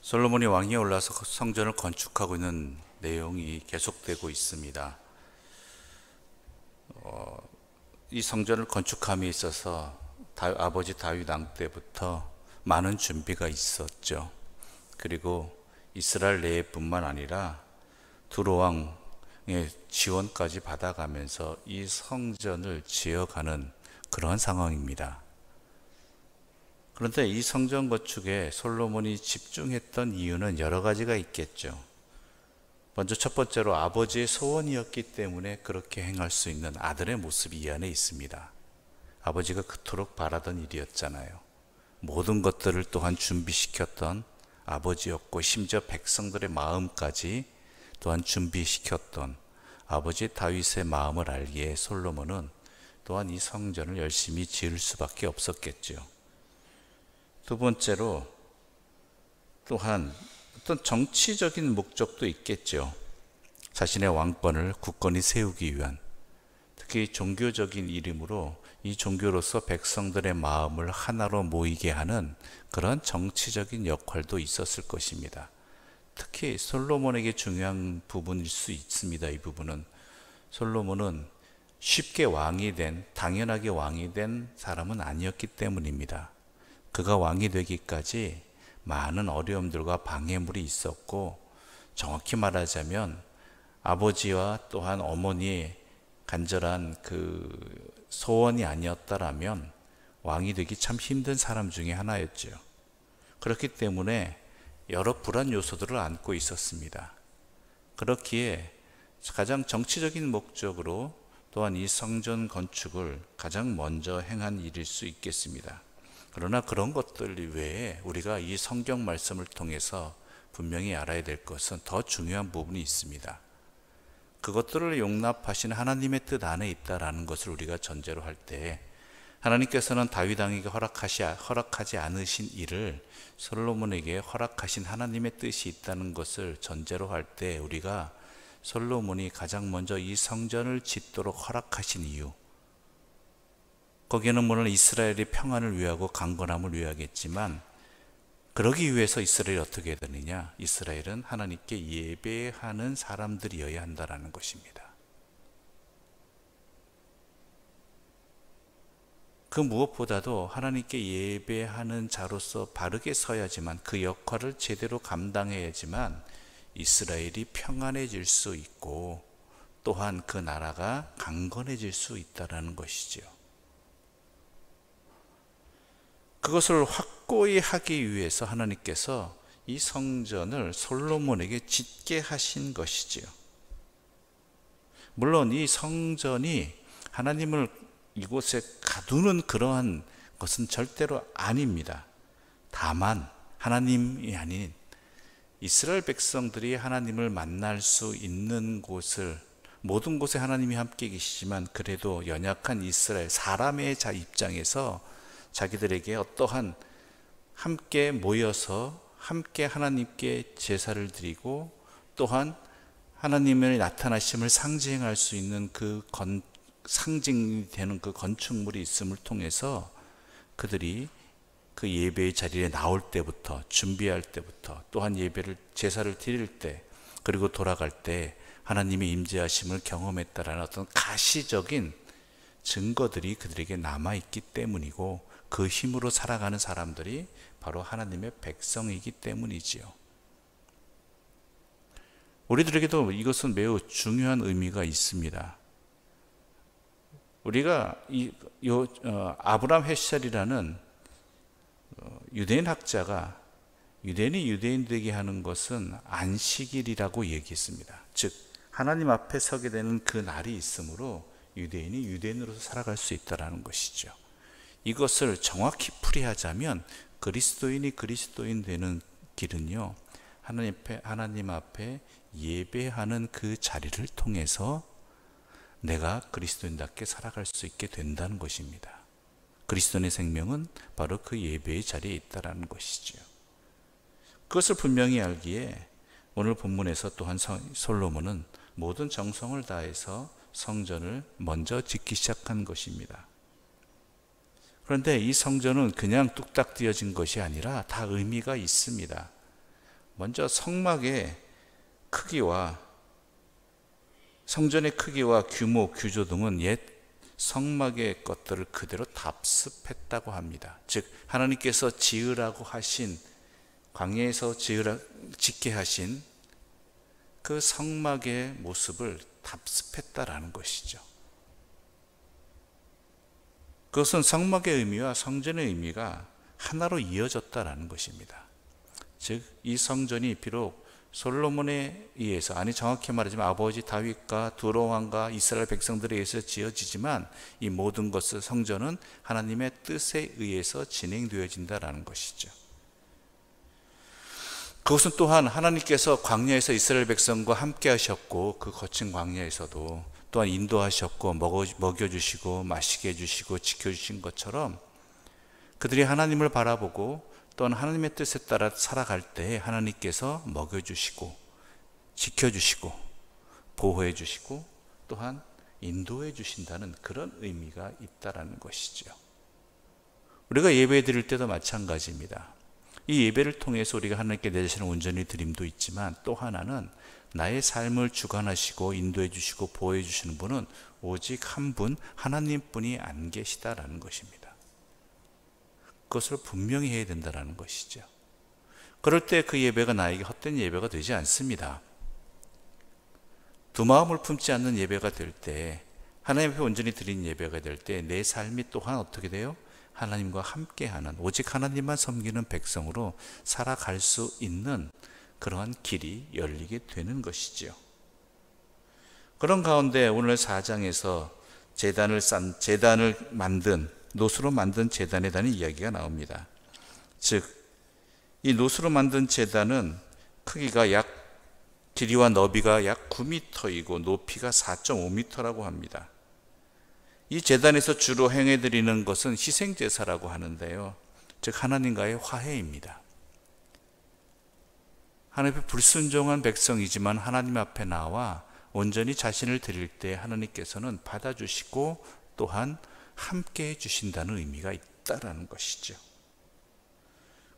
솔로몬이 왕위에 올라서 성전을 건축하고 있는 내용이 계속되고 있습니다. 이 성전을 건축함에 있어서 아버지 다윗 왕 때부터 많은 준비가 있었죠. 그리고 이스라엘 내뿐만 아니라 두로 왕의 지원까지 받아가면서 이 성전을 지어가는 그런 상황입니다. 그런데 이 성전 건축에 솔로몬이 집중했던 이유는 여러 가지가 있겠죠. 먼저 첫 번째로 아버지의 소원이었기 때문에 그렇게 행할 수 있는 아들의 모습이 이 안에 있습니다. 아버지가 그토록 바라던 일이었잖아요. 모든 것들을 또한 준비시켰던 아버지였고, 심지어 백성들의 마음까지 또한 준비시켰던 아버지 다윗의 마음을 알기에 솔로몬은 또한 이 성전을 열심히 지을 수밖에 없었겠죠. 두 번째로 또한 어떤 정치적인 목적도 있겠죠. 자신의 왕권을 굳건히 세우기 위한, 특히 종교적인 이름으로 이 종교로서 백성들의 마음을 하나로 모이게 하는 그런 정치적인 역할도 있었을 것입니다. 특히 솔로몬에게 중요한 부분일 수 있습니다. 이 부분은 솔로몬은 쉽게 왕이 된, 당연하게 왕이 된 사람은 아니었기 때문입니다. 그가 왕이 되기까지 많은 어려움들과 방해물이 있었고, 정확히 말하자면 아버지와 또한 어머니의 간절한 그 소원이 아니었다라면 왕이 되기 참 힘든 사람 중에 하나였죠. 그렇기 때문에 여러 불안 요소들을 안고 있었습니다. 그렇기에 가장 정치적인 목적으로 또한 이 성전 건축을 가장 먼저 행한 일일 수 있겠습니다. 그러나 그런 것들 외에 우리가 이 성경 말씀을 통해서 분명히 알아야 될 것은 더 중요한 부분이 있습니다. 그것들을 용납하신 하나님의 뜻 안에 있다라는 것을 우리가 전제로 할 때, 하나님께서는 다윗 왕에게 허락하지 않으신 일을 솔로몬에게 허락하신 하나님의 뜻이 있다는 것을 전제로 할 때, 우리가 솔로몬이 가장 먼저 이 성전을 짓도록 허락하신 이유, 거기에는 물론 이스라엘의 평안을 위하고 강건함을 위하겠지만, 그러기 위해서 이스라엘이 어떻게 되느냐? 이스라엘은 하나님께 예배하는 사람들이어야 한다는 것입니다. 그 무엇보다도 하나님께 예배하는 자로서 바르게 서야지만, 그 역할을 제대로 감당해야지만 이스라엘이 평안해질 수 있고, 또한 그 나라가 강건해질 수 있다는 것이죠. 그것을 확고히 하기 위해서 하나님께서 이 성전을 솔로몬에게 짓게 하신 것이지요. 물론 이 성전이 하나님을 이곳에 가두는 그러한 것은 절대로 아닙니다. 다만 하나님이 아닌 이스라엘 백성들이 하나님을 만날 수 있는 곳을, 모든 곳에 하나님이 함께 계시지만 그래도 연약한 이스라엘 사람의 입장에서 자기들에게 어떠한 함께 모여서 함께 하나님께 제사를 드리고, 또한 하나님의 나타나심을 상징할 수 있는 그 상징이 되는 그 건축물이 있음을 통해서 그들이 그 예배의 자리에 나올 때부터, 준비할 때부터, 또한 제사를 드릴 때, 그리고 돌아갈 때 하나님의 임재하심을 경험했다라는 어떤 가시적인 증거들이 그들에게 남아있기 때문이고, 그 힘으로 살아가는 사람들이 바로 하나님의 백성이기 때문이지요. 우리들에게도 이것은 매우 중요한 의미가 있습니다. 우리가 아브람 헤셜이라는 유대인 학자가 유대인이 유대인 되게 하는 것은 안식일이라고 얘기했습니다. 즉 하나님 앞에 서게 되는 그 날이 있으므로 유대인이 유대인으로서 살아갈 수 있다는 것이죠. 이것을 정확히 풀이하자면 그리스도인이 그리스도인 되는 길은요, 하나님 앞에 예배하는 그 자리를 통해서 내가 그리스도인답게 살아갈 수 있게 된다는 것입니다. 그리스도인의 생명은 바로 그 예배의 자리에 있다는 것이죠. 그것을 분명히 알기에 오늘 본문에서 또한 솔로몬은 모든 정성을 다해서 성전을 먼저 짓기 시작한 것입니다. 그런데 이 성전은 그냥 뚝딱 띄어진 것이 아니라 다 의미가 있습니다. 먼저 성막의 크기와 성전의 크기와 규모, 구조 등은 옛 성막의 것들을 그대로 답습했다고 합니다. 즉 하나님께서 지으라고 하신, 광야에서 짓게 하신 그 성막의 모습을 답습했다라는 것이죠. 그것은 성막의 의미와 성전의 의미가 하나로 이어졌다라는 것입니다. 즉 이 성전이 비록 솔로몬에 의해서, 아니 정확히 말하자면 아버지 다윗과 두로 왕과 이스라엘 백성들에 의해서 지어지지만 이 모든 것을, 성전은 하나님의 뜻에 의해서 진행되어진다라는 것이죠. 그것은 또한 하나님께서 광야에서 이스라엘 백성과 함께 하셨고, 그 거친 광야에서도 또한 인도하셨고 먹여주시고 마시게 해주시고 지켜주신 것처럼, 그들이 하나님을 바라보고 또한 하나님의 뜻에 따라 살아갈 때 하나님께서 먹여주시고 지켜주시고 보호해주시고 또한 인도해주신다는 그런 의미가 있다라는 것이죠. 우리가 예배 드릴 때도 마찬가지입니다. 이 예배를 통해서 우리가 하나님께 내 자신을 온전히 드림도 있지만, 또 하나는 나의 삶을 주관하시고 인도해 주시고 보호해 주시는 분은 오직 한 분, 하나님뿐이 안 계시다라는 것입니다. 그것을 분명히 해야 된다는 것이죠. 그럴 때 그 예배가 나에게 헛된 예배가 되지 않습니다. 두 마음을 품지 않는 예배가 될 때, 하나님 앞에 온전히 드린 예배가 될 때 내 삶이 또한 어떻게 돼요? 하나님과 함께하는, 오직 하나님만 섬기는 백성으로 살아갈 수 있는 그러한 길이 열리게 되는 것이지요. 그런 가운데 오늘 4장에서 제단을 만든, 노수로 만든 제단에 대한 이야기가 나옵니다. 즉, 이 노수로 만든 제단은 크기가 길이와 너비가 약 9m이고 높이가 4.5m라고 합니다. 이 제단에서 주로 행해드리는 것은 희생제사라고 하는데요, 즉 하나님과의 화해입니다. 하나님 앞에 불순종한 백성이지만 하나님 앞에 나와 온전히 자신을 드릴 때 하나님께서는 받아주시고 또한 함께 해주신다는 의미가 있다라는 것이죠.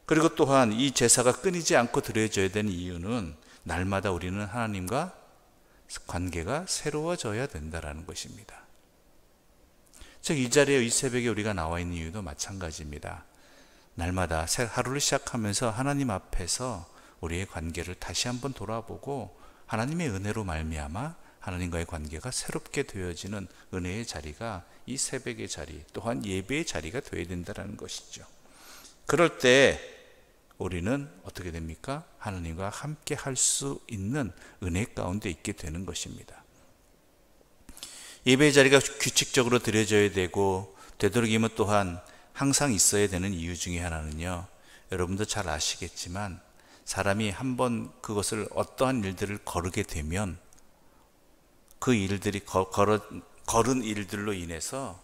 그리고 또한 이 제사가 끊이지 않고 드려져야 되는 이유는 날마다 우리는 하나님과 관계가 새로워져야 된다라는 것입니다. 즉 이 자리에, 이 새벽에 우리가 나와 있는 이유도 마찬가지입니다. 날마다 하루를 시작하면서 하나님 앞에서 우리의 관계를 다시 한번 돌아보고 하나님의 은혜로 말미암아 하나님과의 관계가 새롭게 되어지는 은혜의 자리가 이 새벽의 자리, 또한 예배의 자리가 되어야 된다는 것이죠. 그럴 때 우리는 어떻게 됩니까? 하나님과 함께 할 수 있는 은혜 가운데 있게 되는 것입니다. 예배의 자리가 규칙적으로 드려져야 되고, 되도록이면 또한 항상 있어야 되는 이유 중에 하나는요, 여러분도 잘 아시겠지만 사람이 한번 그것을, 어떠한 일들을 거르게 되면 그 일들이 걸은 일들로 인해서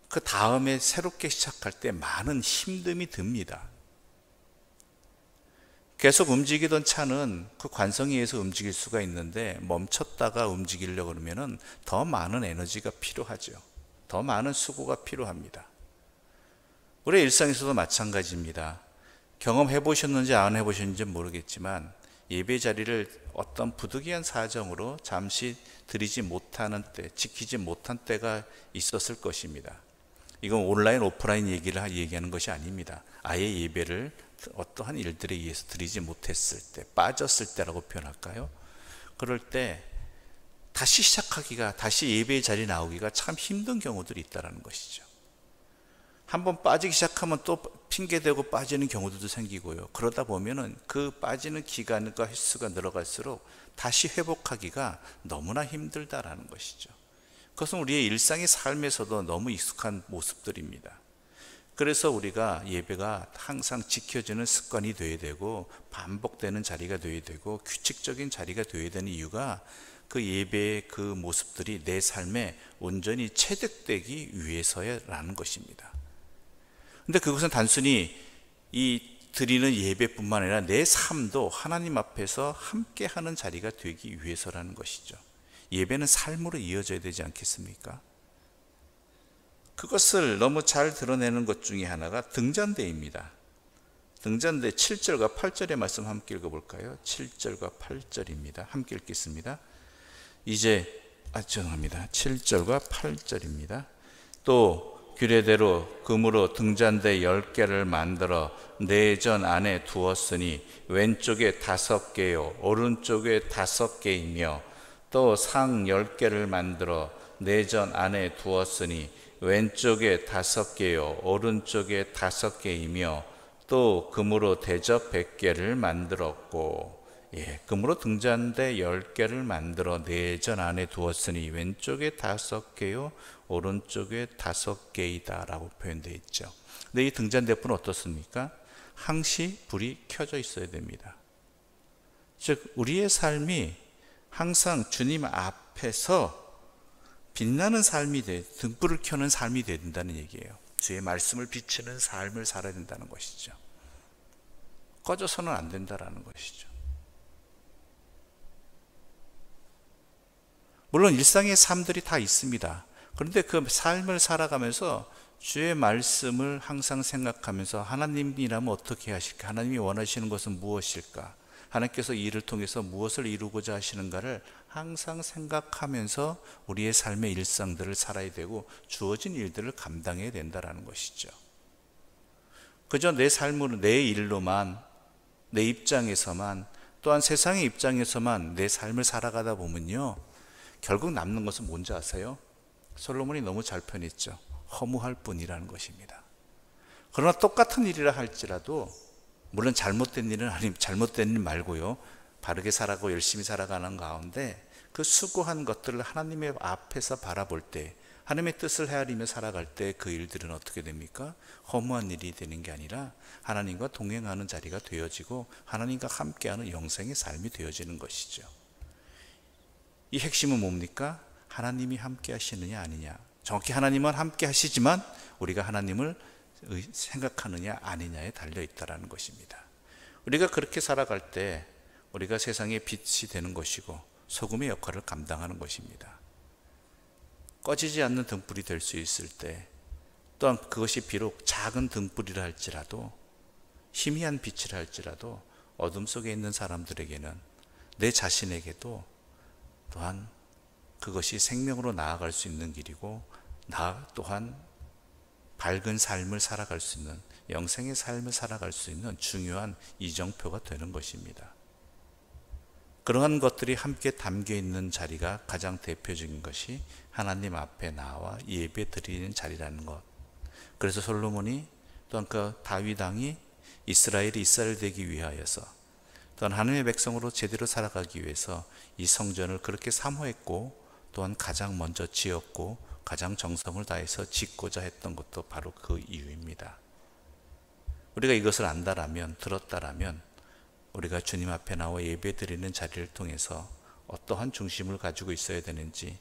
그 다음에 새롭게 시작할 때 많은 힘듦이 듭니다. 계속 움직이던 차는 그 관성에 의해서 움직일 수가 있는데, 멈췄다가 움직이려고 그러면 더 많은 에너지가 필요하죠. 더 많은 수고가 필요합니다. 우리 일상에서도 마찬가지입니다. 경험해 보셨는지 안 해보셨는지 모르겠지만 예배 자리를 어떤 부득이한 사정으로 잠시 드리지 못하는 때, 지키지 못한 때가 있었을 것입니다. 이건 온라인, 오프라인 얘기하는 것이 아닙니다. 아예 예배를 어떠한 일들에 의해서 드리지 못했을 때, 빠졌을 때라고 표현할까요? 그럴 때 다시 시작하기가, 다시 예배의 자리에 나오기가 참 힘든 경우들이 있다는 것이죠. 한번 빠지기 시작하면 또 핑계대고 빠지는 경우들도 생기고요. 그러다 보면은 그 빠지는 기간과 횟수가 늘어갈수록 다시 회복하기가 너무나 힘들다라는 것이죠. 그것은 우리의 일상의 삶에서도 너무 익숙한 모습들입니다. 그래서 우리가 예배가 항상 지켜지는 습관이 되어야 되고, 반복되는 자리가 되어야 되고, 규칙적인 자리가 되어야 되는 이유가, 그 예배의 그 모습들이 내 삶에 온전히 체득되기 위해서라는 것입니다. 근데 그것은 단순히 이 드리는 예배뿐만 아니라 내 삶도 하나님 앞에서 함께하는 자리가 되기 위해서라는 것이죠. 예배는 삶으로 이어져야 되지 않겠습니까? 그것을 너무 잘 드러내는 것 중에 하나가 등잔대입니다. 등잔대 7절과 8절의 말씀 함께 읽어볼까요? 7절과 8절입니다. 함께 읽겠습니다. 죄송합니다. 7절과 8절입니다. 또 규례대로 금으로 등잔대 10개를 만들어 내전 안에 두었으니 왼쪽에 5개요 오른쪽에 5개이며, 또 상 10개를 만들어 내전 안에 두었으니 왼쪽에 5개요 오른쪽에 5개이며, 또 금으로 대접 100개를 만들었고, 금으로 등잔대 10개를 만들어 내전 안에 두었으니 왼쪽에 5개요 오른쪽에 5개이다 라고 표현되어 있죠. 근데 이 등잔대불은 어떻습니까? 항시 불이 켜져 있어야 됩니다. 즉 우리의 삶이 항상 주님 앞에서 빛나는 삶이 등불을 켜는 삶이 되어야 된다는 얘기예요. 주의 말씀을 비추는 삶을 살아야 된다는 것이죠. 꺼져서는 안 된다라는 것이죠. 물론 일상의 삶들이 다 있습니다. 그런데 그 삶을 살아가면서 주의 말씀을 항상 생각하면서 하나님이라면 어떻게 하실까? 하나님이 원하시는 것은 무엇일까? 하나님께서 이 일을 통해서 무엇을 이루고자 하시는가를 항상 생각하면서 우리의 삶의 일상들을 살아야 되고 주어진 일들을 감당해야 된다는 것이죠. 그저 내 삶으로, 내 일로만, 내 입장에서만, 또한 세상의 입장에서만 내 삶을 살아가다 보면요, 결국 남는 것은 뭔지 아세요? 솔로몬이 너무 잘 표현했죠. 허무할 뿐이라는 것입니다. 그러나 똑같은 일이라 할지라도, 물론 잘못된 일은 잘못된 일 말고요, 바르게 살아가고 열심히 살아가는 가운데 그 수고한 것들을 하나님의 앞에서 바라볼 때, 하나님의 뜻을 헤아리며 살아갈 때 그 일들은 어떻게 됩니까? 허무한 일이 되는 게 아니라 하나님과 동행하는 자리가 되어지고 하나님과 함께하는 영생의 삶이 되어지는 것이죠. 이 핵심은 뭡니까? 하나님이 함께 하시느냐 아니냐. 정확히 하나님은 함께 하시지만 우리가 하나님을 생각하느냐 아니냐에 달려있다는 것입니다. 우리가 그렇게 살아갈 때 우리가 세상의 빛이 되는 것이고 소금의 역할을 감당하는 것입니다. 꺼지지 않는 등불이 될 수 있을 때, 또한 그것이 비록 작은 등불이라 할지라도, 희미한 빛이라 할지라도 어둠 속에 있는 사람들에게는, 내 자신에게도 또한 그것이 생명으로 나아갈 수 있는 길이고, 나 또한 밝은 삶을 살아갈 수 있는, 영생의 삶을 살아갈 수 있는 중요한 이정표가 되는 것입니다. 그러한 것들이 함께 담겨 있는 자리가 가장 대표적인 것이 하나님 앞에 나와 예배 드리는 자리라는 것. 그래서 솔로몬이, 또한 그 다윗 왕이 이스라엘이 이스라엘 되기 위하여서, 또한 하나님의 백성으로 제대로 살아가기 위해서 이 성전을 그렇게 사모했고, 또한 가장 먼저 지었고 가장 정성을 다해서 짓고자 했던 것도 바로 그 이유입니다. 우리가 이것을 안다라면, 들었다라면, 우리가 주님 앞에 나와 예배드리는 자리를 통해서 어떠한 중심을 가지고 있어야 되는지,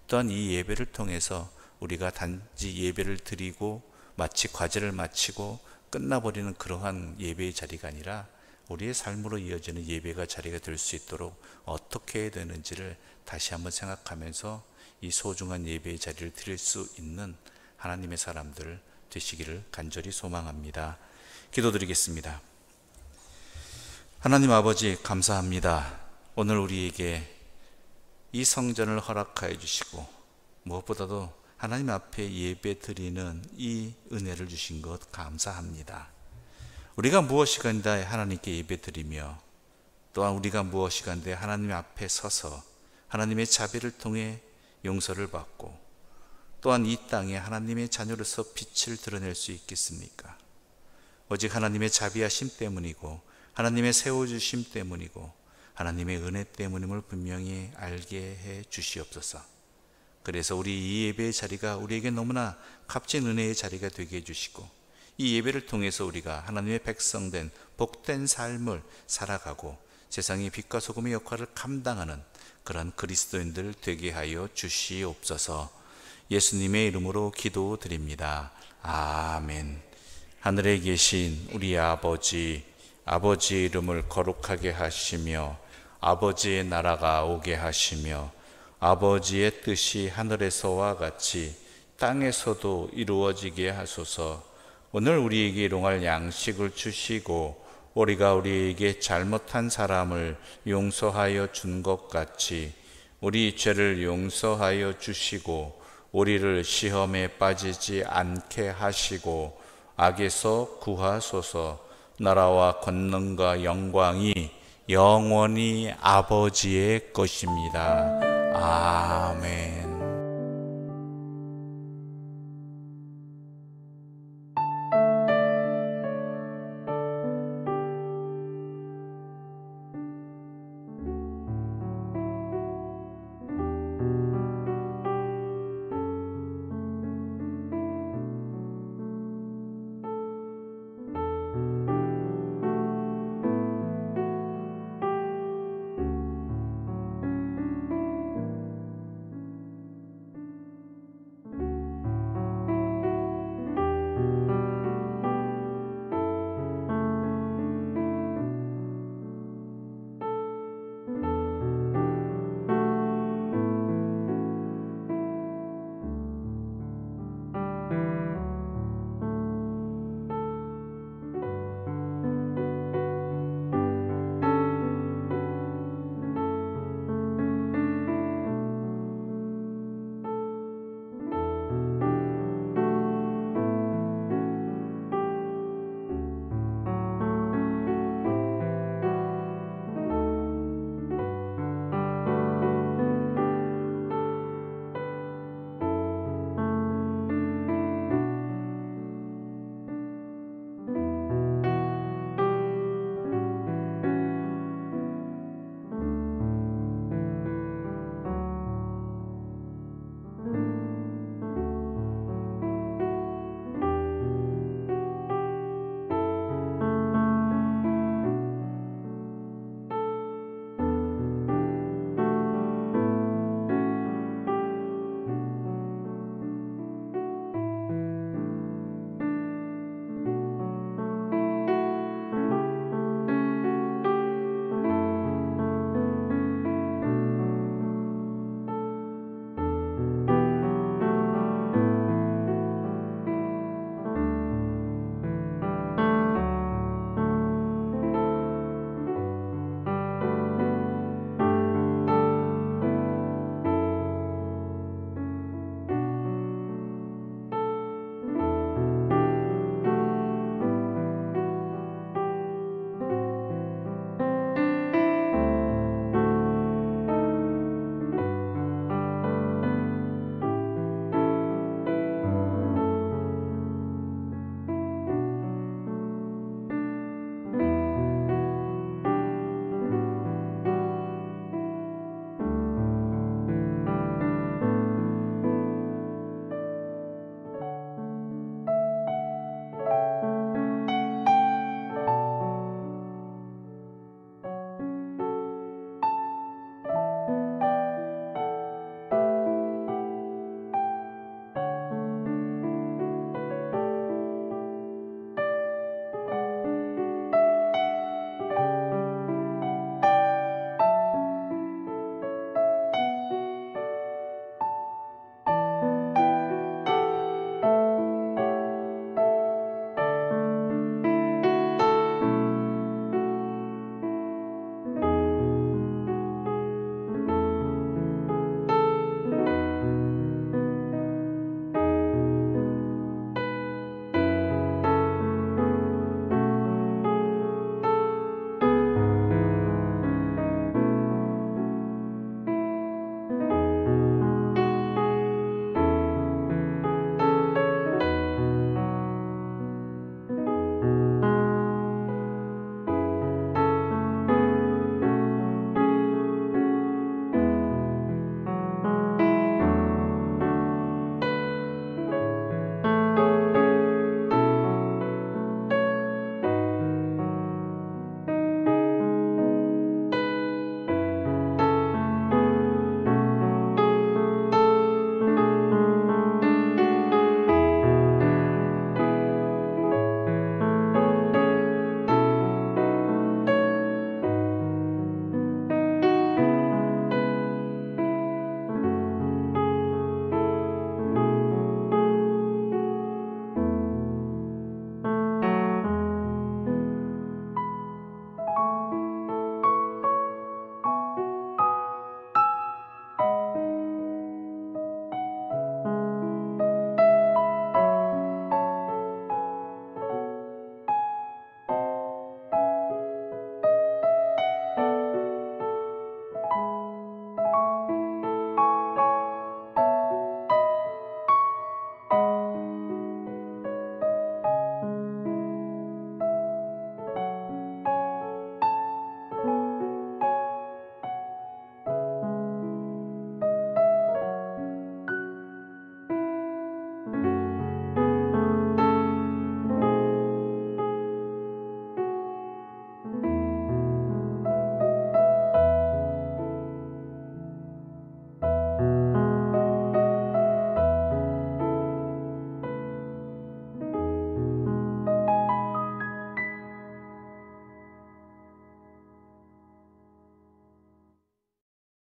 또한 이 예배를 통해서 우리가 단지 예배를 드리고 마치 과제를 마치고 끝나버리는 그러한 예배의 자리가 아니라 우리의 삶으로 이어지는 예배가 자리가 될 수 있도록 어떻게 해야 되는지를 다시 한번 생각하면서 이 소중한 예배의 자리를 드릴 수 있는 하나님의 사람들 되시기를 간절히 소망합니다. 기도드리겠습니다. 하나님 아버지, 감사합니다. 오늘 우리에게 이 성전을 허락하여 주시고 무엇보다도 하나님 앞에 예배 드리는 이 은혜를 주신 것 감사합니다. 우리가 무엇이간데 하나님께 예배 드리며, 또한 우리가 무엇이간데 하나님 앞에 서서 하나님의 자비를 통해 용서를 받고, 또한 이 땅에 하나님의 자녀로서 빛을 드러낼 수 있겠습니까? 오직 하나님의 자비하심 때문이고 하나님의 세워주심 때문이고 하나님의 은혜 때문임을 분명히 알게 해 주시옵소서. 그래서 우리 이 예배의 자리가 우리에게 너무나 값진 은혜의 자리가 되게 해주시고, 이 예배를 통해서 우리가 하나님의 백성된 복된 삶을 살아가고 세상의 빛과 소금의 역할을 감당하는 그런 그리스도인들 되게 하여 주시옵소서. 예수님의 이름으로 기도드립니다. 아멘. 하늘에 계신 우리 아버지의 이름을 거룩하게 하시며 아버지의 나라가 오게 하시며 아버지의 뜻이 하늘에서와 같이 땅에서도 이루어지게 하소서. 오늘 우리에게 일용할 양식을 주시고 우리가 우리에게 잘못한 사람을 용서하여 준 것 같이 우리 죄를 용서하여 주시고 우리를 시험에 빠지지 않게 하시고 악에서 구하소서. 나라와 권능과 영광이 영원히 아버지의 것입니다. 아멘.